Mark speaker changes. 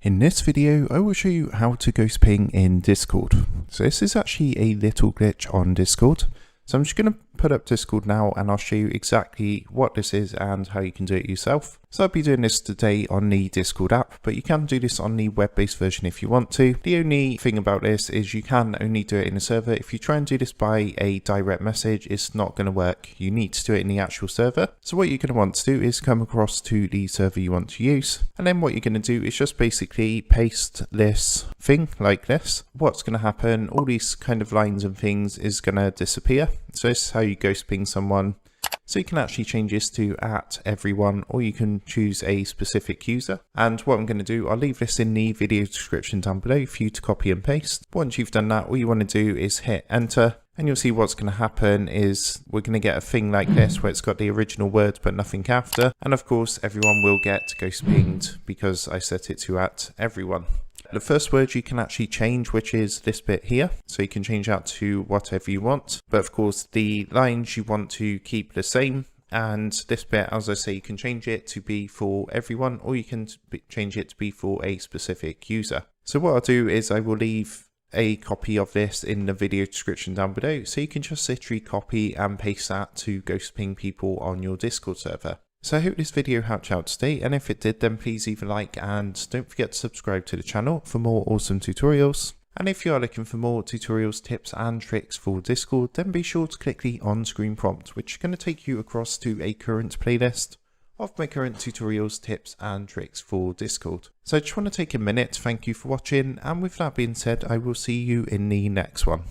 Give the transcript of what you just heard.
Speaker 1: In this video, I will show you how to ghost ping in Discord. So this is actually a little glitch on Discord. So I'm just going to put up Discord now and I'll show you exactly what this is and how you can do it yourself. So I'll be doing this today on the Discord app, but you can do this on the web-based version if you want to. The only thing about this is you can only do it in a server. If you try and do this by a direct message, it's not going to work. You need to do it in the actual server. So what you're going to want to do is come across to the server you want to use. And then what you're going to do is just basically paste this thing like this. What's going to happen, all these kind of lines and things is going to disappear. So this is how you ghost ping someone. So you can actually change this to @everyone, or you can choose a specific user. And what I'm going to do, I'll leave this in the video description down below for you to copy and paste. Once you've done that, all you want to do is hit enter. And you'll see what's going to happen is we're going to get a thing like this where it's got the original words but nothing after. And of course, everyone will get ghost pinged because I set it to @everyone. The first word you can actually change, which is this bit here. So you can change that to whatever you want. But of course, the lines you want to keep the same. And this bit, as I say, you can change it to be for everyone, or you can change it to be for a specific user. So what I'll do is I will leave a copy of this in the video description down below. So you can just literally copy and paste that to ghost ping people on your Discord server. So I hope this video helped you out today, and if it did, then please leave a like and don't forget to subscribe to the channel for more awesome tutorials. And if you are looking for more tutorials, tips and tricks for Discord, then be sure to click the on-screen prompt, which is going to take you across to a current playlist of my current tutorials, tips and tricks for Discord. So I just want to take a minute to thank you for watching, and with that being said, I will see you in the next one.